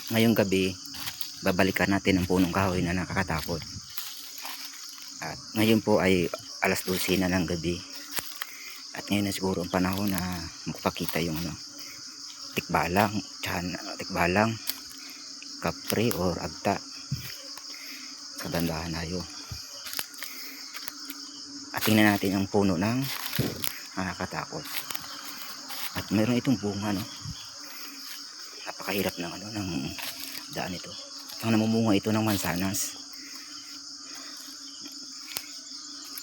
Ngayong gabi, babalikan natin ang punong kahoy na nakakatakot. At ngayon po ay alas 12 na ng gabi. At ngayon na siguro ang panahon na magpakita yung tikbalang, kapre or agta sa bandahan tayo. At tingnan natin ang puno ng nakakatakot. At meron itong bunga, no? Napakahirap ng daan ito. Ang namumunga ito ng mansanas.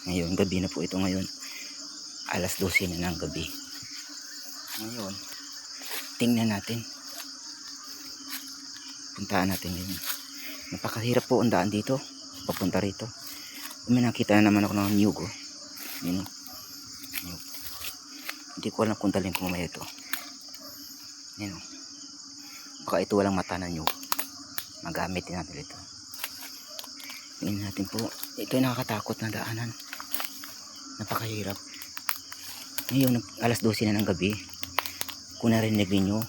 Ngayon, gabi na po ito ngayon. Alas 12 na ng gabi. Ngayon, tingnan natin. Puntaan natin yun. Napakahirap po ang daan dito. Papunta rito. May nakita na naman ako ng nyug. Yun, nyug. Hindi ko alam kung dalhin ko mamaya ito. Yun. Baka ito walang mata na nyug. Magamit din natin ito. Tingnan natin po. Ito ay nakakatakot na daanan. Napakahirap. Ngayon, alas 12 na ng gabi. Kung narinig ninyo,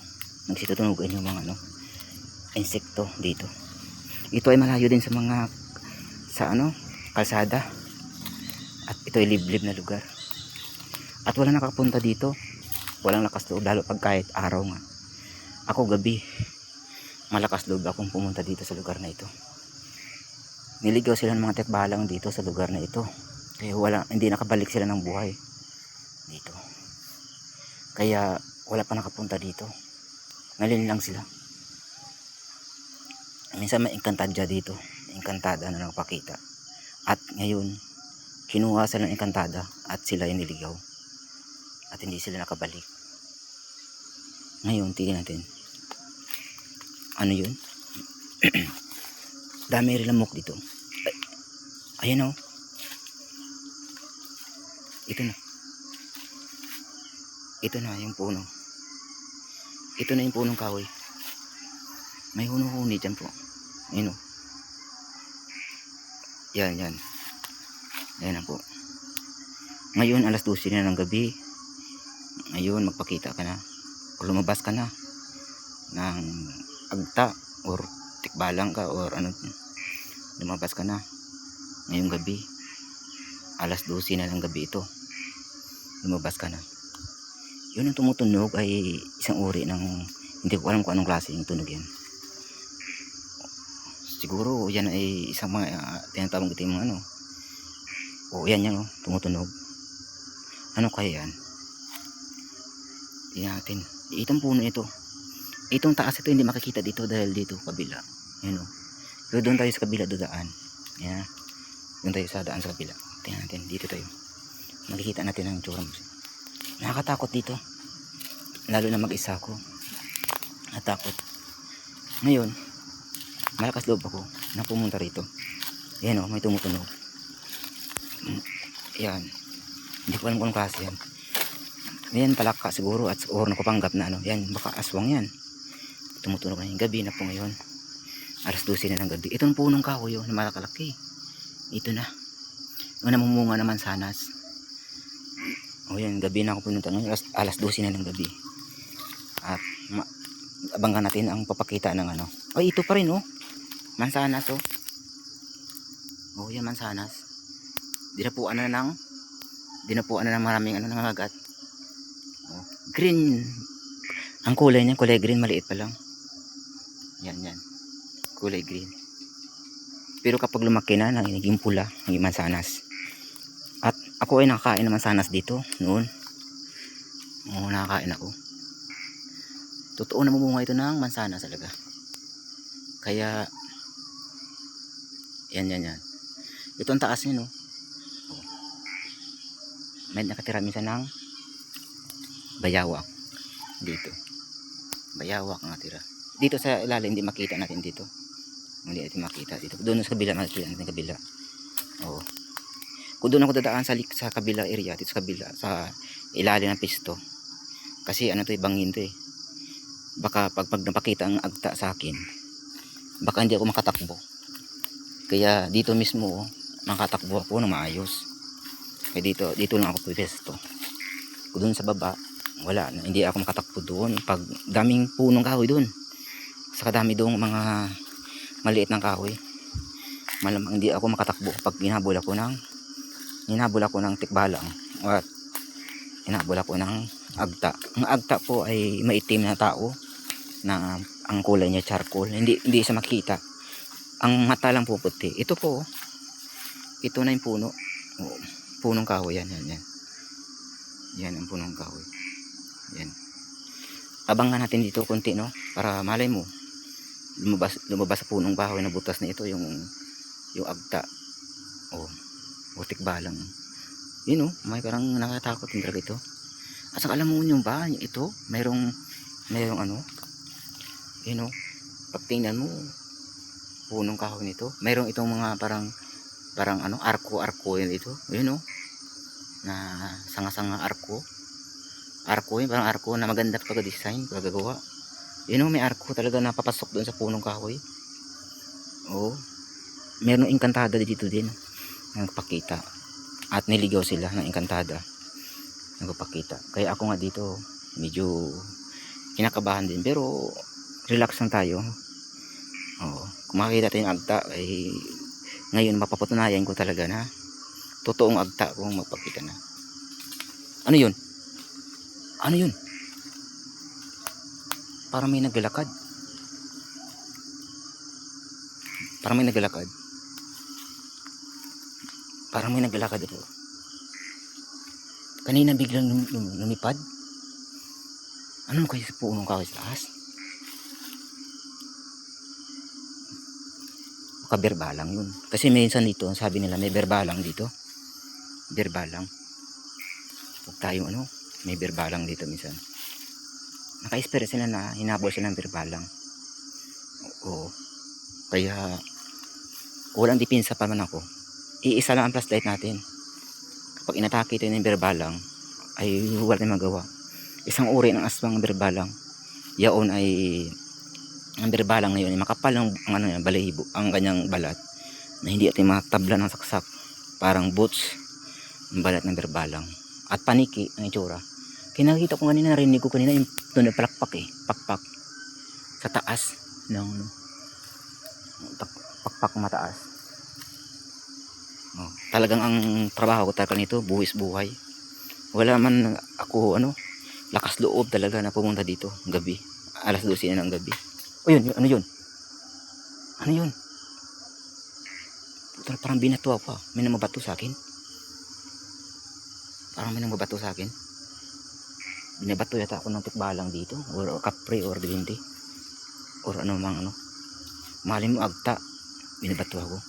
nagsitutunugan yung mga insekto dito. Ito ay malayo din sa mga kalsada. At ito ay liblib na lugar. At wala nakapunta dito. Walang lakas loob, lalo pag kahit araw nga. Ako gabi, malakas loob akong pumunta dito sa lugar na ito. Niligaw sila ng mga tekbalang dito sa lugar na ito. Kaya hindi nakabalik sila ng buhay dito. Kaya wala pa nakapunta dito. Ngayon lang sila. Minsan may engkantadya dito. Engkantada na nakapakita. At ngayon, kinuha sila ng engkantada at sila yung niligaw. At hindi sila nakabalik. Ngayon, tingnan natin. Ano yun? Dami rin lamok dito. Ayan o. Ito na. Ito na yung puno. Ito na yung punong kahoy. May huni dyan po. Ayun o. Yan. Ayan na po. Ngayon alas 12 na ng gabi. Ngayon magpakita ka na. O lumabas ka na. Ng agta. Or tikbalang ka. Or lumabas ka na. Ngayong gabi. Alas 12 na ng gabi ito. Lumabas ka na. Yun ang tumutunog ay isang uri ng, hindi ko alam kung anong klase yung tunog yan. Siguro yan ay isang mga tinatawag ito yung yan tumutunog. Ano kaya yan? Tingnan natin. Itong puno ito. Itong taas ito hindi makikita dito dahil dito kabila. Yan o. Pero doon tayo sa kabila daan. Yan. Doon tayo sa daan sa kabila. Tingnan natin. Dito tayo. Makikita natin ang tsura mo. Nakakatakot dito. Lalo na mag-isa ko. Natakot. Ngayon, malakas loob ako na pumunta rito. Yan o, may tumutunog. Yan. Hindi ko alam kung anong klase yan. Yan palaka siguro at or nakupanggap na yan, baka aswang yan. Tumutunog ngayong gabi na po ngayon. Alas 12 na ng gabi. Itong punong kahoy na malakalaki. Ito na. Yung namumunga naman sanas. O yan, gabi na ako pumunta ngayon. Alas 12 na ng gabi. At abangan natin ang papakita ng Ay, ito pa rin mansanas yan mansanas. Dinapuan na ng maraming nangagat. Green. Ang kulay niya, kulay green, maliit pa lang. Yan. Kulay green. Pero kapag lumaki na, naging pula, naging mansanas. At ako ay nakakain ng mansanas dito noon. Nakakain ako. Totoo na mamunga ito ng mansanas talaga. Kaya yan. Ito ang taas niya May nakatira minsan ng bayawak dito. Bayawak ang natira. Dito sa ilalim hindi makita natin dito. Hindi natin makita dito. Doon sa kabila makikita natin kabila. Kung doon ako dadaan sa kabila area, dito sa kabila sa ilalim ng pisto. Kasi bangin to Baka pag napakita ang agta sa akin, baka hindi ako makatakbo. Kaya dito mismo makatakbo ako ng maayos. Kaya dito lang ako pwesto. Kung doon sa baba, wala na, hindi ako makatakbo doon. Pag daming punong kahoy doon. sa kadami doong mga maliit ng kahoy. Malamang hindi ako makatakbo pag hinabol ako ng tikbalang at hinabol ako ng agta. Ang agta po ay maitim na tao na ang kulay niya charcoal. Hindi siya makita. Ang mata lang po puti. Ito po, ito na yung puno. Oh, punong kahoy yan. Yan ang punong kahoy. Yan. Abangan natin dito konti, no? Para malay mo lumabas sa punong kahoy na butas na ito yung agta. Oh, butik balang. Yun, oh, may parang nakatakot yung talaga ito. At saka alam mo nyo ba, ito, mayroong ano, yun, oh, pag tingnan mo, punong kahoy nito, mayroong itong mga parang ano, arko yun ito. Yun, oh, na sanga-sanga arko yun, parang arko na maganda pagka-design, pagkagawa. Yun, oh, may arko talaga na papasok doon sa punong kahoy. Oh, mayroong engkantada dito din nagpakita at niligaw sila ng engkantada nagpakita. Kaya ako nga dito medyo kinakabahan din, pero relax lang tayo. Kung makikita tayo ng agta ay ngayon mapapatunayan ko talaga na totoong agta kung magpakita na. Ano yun? Parang may naglalakad. Parang may naglalakad ito. Kanina biglang lumipad. Ano kayo sa punong kahoy sa taas? Baka berbalang yun. Kasi minsan dito, sabi nila may berbalang dito. Berbalang. Huwag tayo may berbalang dito minsan. Naka-experience sila na hinabol sila ng berbalang. Oo. Kaya walang dipinsa pa man ako. Iisa lang ang flashlight natin. Kapag inatake ito ng berbalang ay wala tayong magawa. Isang uri ng aswang berbalang. Yaon ay ang berbalang na yun ay makapal ang balahibo, ang kanyang balat na hindi ating matabla ng saksak. Parang boots ang balat ng berbalang. At paniki ang itsura. Kinakita ko kanina, narinig ko kanina yung doon na pakpak sa taas ng pakpak mataas. Talagang ang trabaho ko talaga nito buwis buhay. Wala man ako lakas loob talaga na pumunta dito gabi, alas 12 na ng gabi. O yun, ano yun? Parang binato ako. May namabato sa akin. Binabato yata ako ng tikbalang dito, or kapre, or dibindi, or mali mo agta. Binabato ako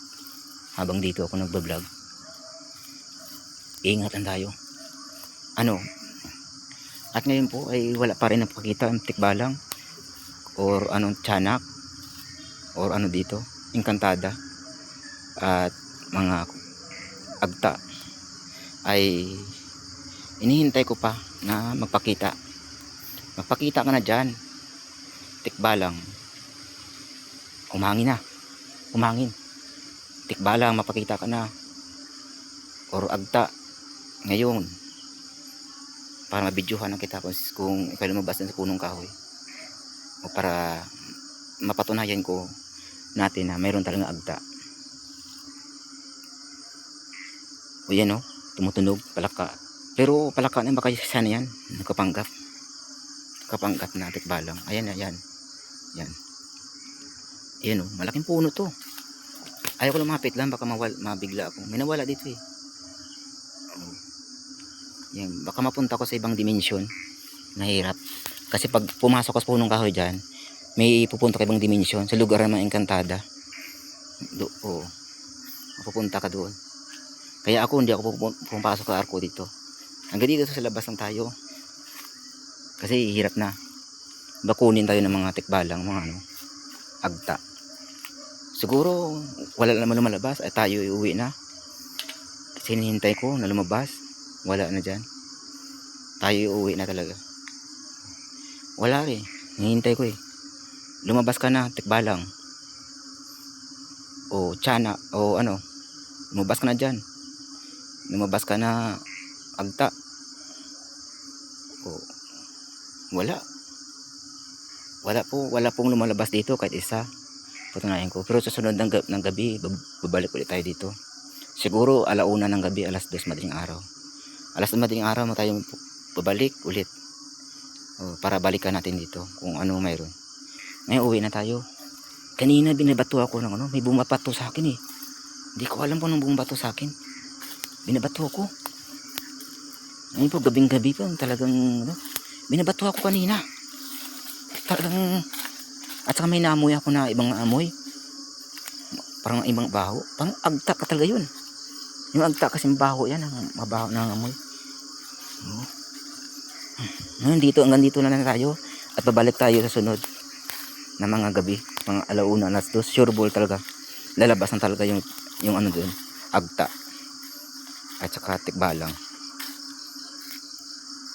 habang dito ako nagbablog. Ingatan tayo. At ngayon po ay wala pa rin napakita ang tikbalang or tiyanak or dito, engkantada at mga agta ay inihintay ko pa na magpakita ka na dyan, tikbalang. Umangin, tikbalang, mapakita ka na, or agta ngayon para mabidyohan ang kita kung ikaw lumabas sa punong kahoy, o para mapatunayan ko natin na mayroon talagang agta. O yan, tumutunog, palaka. Pero palaka na baka sana yan, nakapanggap na tikbalang. Ayan. Ayan, malaking puno to. Ayaw ko lumapit lang, baka mabigla ako. May nawala dito eh. Yan, baka mapunta ko sa ibang dimension. Nahirap. Kasi pag pumasok ka sa punong kahoy dyan, may pupunta ka ibang dimension sa lugar ng engkantada. Mapupunta ka doon. Kaya ako hindi ako pumapasok sa arko dito. Hanggang dito sa labas lang tayo. Kasi hirap na. Bakunin tayo ng mga tikbalang, mga agta. Siguro wala naman lumalabas ay tayo uuwi na. Kasi hinihintay ko na lumabas. Wala na dyan. Tayo uuwi na talaga. Wala rin. Hinihintay ko eh. Lumabas ka na, tikbalang. O tiyanak. O lumabas ka na dyan. Lumabas ka na, agta. O wala. wala pong lumalabas dito kahit isa. Patunayan ko. Pero sa sunod ng gabi, babalik ulit tayo dito. Siguro 1:00 ng gabi, 2:00 madaling araw. 2:00 madaling araw mo tayo babalik ulit. Para balikan natin dito kung ano mayroon. Ngayon uwi na tayo. Kanina binabato ako ng ano, may bumabato sa akin eh. Hindi ko alam kung anong bumabato sa akin. Binabato ako. Ngayon po gabing gabi pa talagang ano, binabato ako kanina. Talagang at saka may naamoy ako na ibang amoy. Parang ibang baho. Parang agta ka talaga yun. Yung agta kasi mabaho yan. Mabaho na amoy. Ngayon dito, hanggang dito na lang tayo. At babalik tayo sa sunod na mga gabi. Mga 1:00, 2:00. Sure ball talaga. Lalabas na talaga yung ano doon. Agta. At saka tikbalang.